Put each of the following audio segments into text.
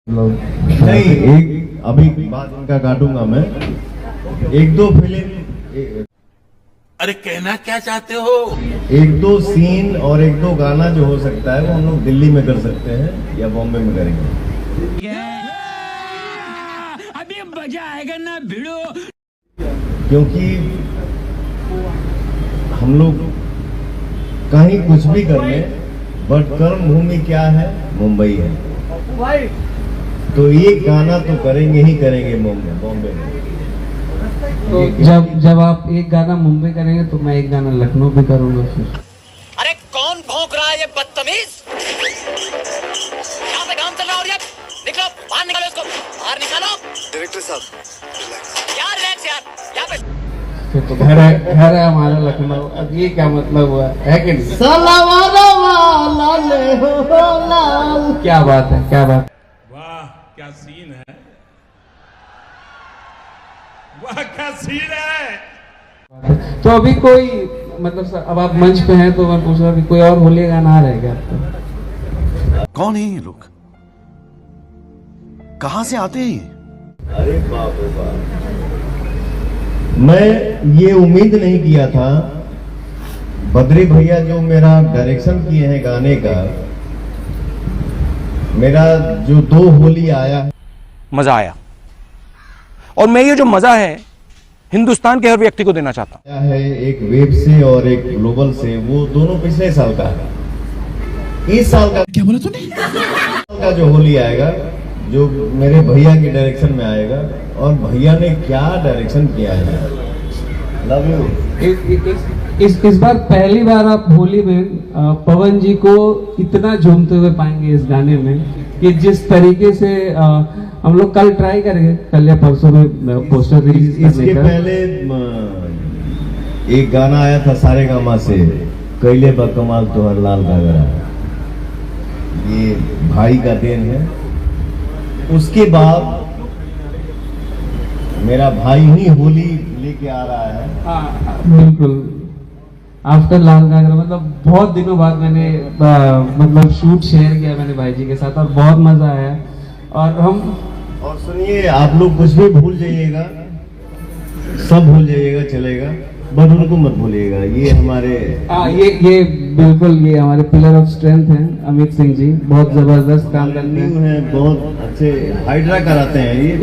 नहीं, एक अभी बात इनका काटूंगा मैं। एक दो फिल्म, अरे कहना क्या चाहते हो? एक दो सीन और एक दो गाना जो हो सकता है वो हम लोग दिल्ली में कर सकते हैं या बॉम्बे में करेंगे। अभी मजा आएगा ना भिड़ो। क्योंकि हम लोग कहीं कुछ भी कर लें, बट कर्म भूमि क्या है? मुंबई है। तो ये गाना तो करेंगे ही करेंगे बॉम्बे में। तो जब आप एक गाना मुंबई करेंगे तो मैं एक गाना लखनऊ भी करूंगा फिर। अरे कौन भौंक रहा है ये बदतमीज? यहाँ पे काम चल रहा है और ये निकलो बाहर, निकालो इसको बाहर निकालो। डायरेक्टर साहब यार रिलैक्स यार, यहाँ पे फिर तो घर है हमारा लखनऊ। अब ये क्या मतलब हुआ है कि नहीं? क्या बात है, क्या बात। वाह क्या सीन है, वाह क्या सीन है। तो अभी कोई मतलब सर, अब आप मंच पे हैं तो मैं पूछ रहा हूँ कोई और होली गाना आ रहा है क्या आपको? कौन है ये लोग? कहां से आते हैं ये? अरे बाप रे बाप, मैं ये उम्मीद नहीं किया था। बद्री भैया जो मेरा डायरेक्शन किए हैं गाने का, मेरा जो दो होली आया है, मजा आया। और मैं ये जो मजा है हिंदुस्तान के हर व्यक्ति को देना चाहता हूं। है एक वेब से और एक ग्लोबल से, वो दोनों पिछले साल का है। इस साल का क्या बोला तूने? का जो होली आएगा, जो मेरे भैया के डायरेक्शन में आएगा, और भैया ने क्या डायरेक्शन किया है। Love you. इस बार पहली बार आप होली में पवन जी को इतना झूमते हुए पाएंगे इस गाने में कि जिस तरीके से हम लोग कल ट्राई करेंगे, कल या परसों में पोस्टर रिलीज करने इसके का। पहले एक गाना आया था सारेगामा से, कैले बा कमाल तोहर लाल घाघरा, ये भाई का देन है। उसके बाद मेरा भाई ही होली लेके आ रहा है। बिल्कुल, आफ्टर लाल घाघरा, मतलब बहुत दिनों बाद मैंने मतलब शूट शेयर किया मैंने भाई जी के साथ और बहुत मजा आया। और सुनिए, आप लोग कुछ भी भूल जाइएगा, सब भूल जाइएगा चलेगा, बट उनको मत भूलिएगा। ये हमारे ये बिल्कुल ये हमारे पिलर ऑफ स्ट्रेंथ हैं अमित सिंह जी, बहुत जबरदस्त काम करते हैं, बहुत अच्छे हाइड्रा कराते हैं ये।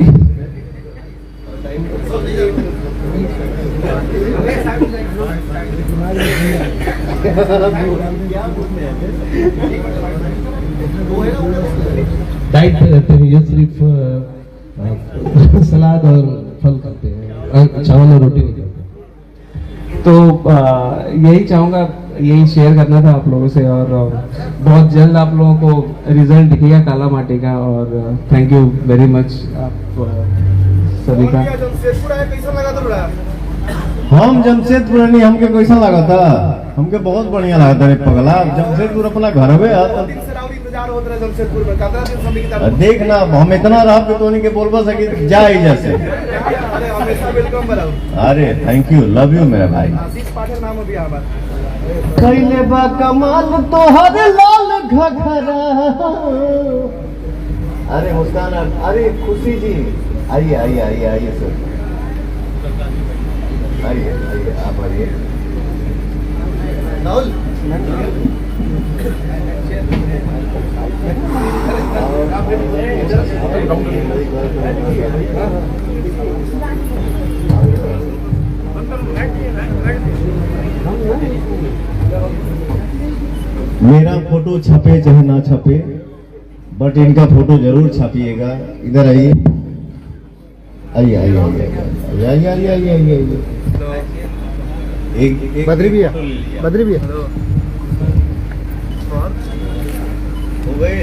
डाइट पे रहते हैं, ये सिर्फ सलाद और फल खाते हैं, चावल और रोटी नहीं खाते। तो यही चाहूँगा, यही शेयर करना था आप लोगों से। और बहुत जल्द आप लोगों को रिजल्ट दिखेगा काला माटी का। और थैंक यू वेरी मच आप सभी का। हम जमशेदपुर नहीं, हमके कैसा लगा था? हमके बहुत बढ़िया लगा था रे पगला। जमशेदपुर अपना घर में देखना, हम इतना रहा कि तो नहीं के बोल सके जा ही जैसे। अरे थैंक यू, लव यू मेरा भाई। कैले बा कमाल तोहर लाल घघरा। अरे मुस्कान, अरे खुशी जी, आइए आइए आइए आइए सर, आइए आइए, आप आइए। राहुल मेरा फोटो छपे चाहे ना छपे, बट इनका फोटो जरूर छापिएगा। इधर आइए आइए आइए आइए आइए आइए आइए आइए आइए। एक बद्री भैया, बद्री भैया हो गए।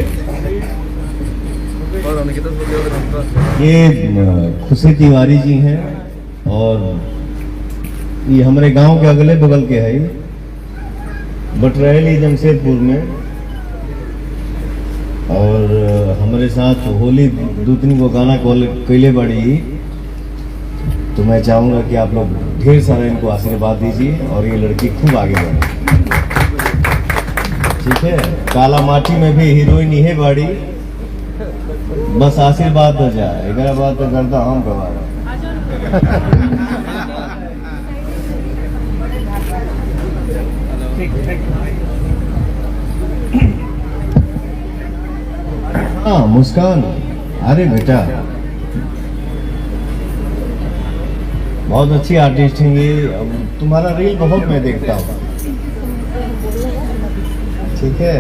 ये खुशी तिवारी जी हैं और ये हमारे गांव के अगले बगल के है, बटरैली जमशेदपुर में। और हमारे साथ होली दूतनी को गाना कैले बड़ी। तो मैं चाहूंगा कि आप लोग ढेर सारा इनको आशीर्वाद दीजिए और ये लड़की खूब आगे बढ़े। ठीक है, काला माटी में भी हीरोइन ही है बड़ी। बस आशीर्वाद हो जाए, एक बात तो करता हम करवा हाँ मुस्कान, अरे बेटा बहुत अच्छी आर्टिस्ट हैं ये, तुम्हारा रील बहुत मैं देखता हूँ, ठीक है,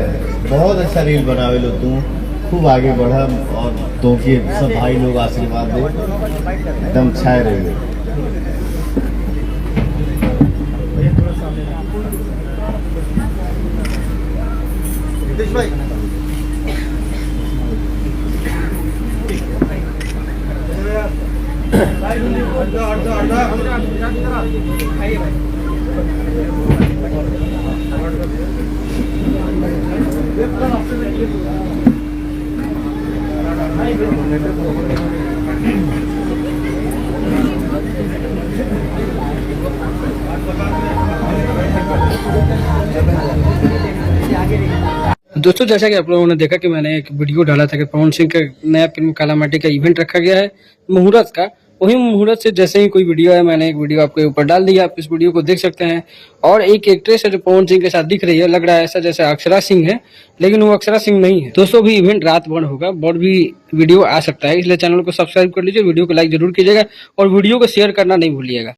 बहुत अच्छा रील बनावे लो तुम, खूब आगे बढ़ा और तो के सब भाई लोग आशीर्वाद दे, एकदम छाए रहिए। दोस्तों जैसा कि आप लोगों ने देखा कि मैंने एक वीडियो डाला था कि पवन सिंह का नया फिल्म काला माटी का इवेंट रखा गया है मुहूर्त का, वही मुहूर्त से जैसे ही कोई वीडियो है मैंने एक वीडियो आपके ऊपर डाल दिया, आप इस वीडियो को देख सकते हैं। और एक एक्ट्रेस है जो पवन सिंह के साथ दिख रही है, लग रहा है ऐसा जैसे अक्षरा सिंह है, लेकिन वो अक्षरा सिंह नहीं है। दोस्तों भी इवेंट रात भर होगा, बहुत भी वीडियो आ सकता है, इसलिए चैनल को सब्सक्राइब कर लीजिए, वीडियो को लाइक जरूर कीजिएगा और वीडियो को शेयर करना नहीं भूलिएगा।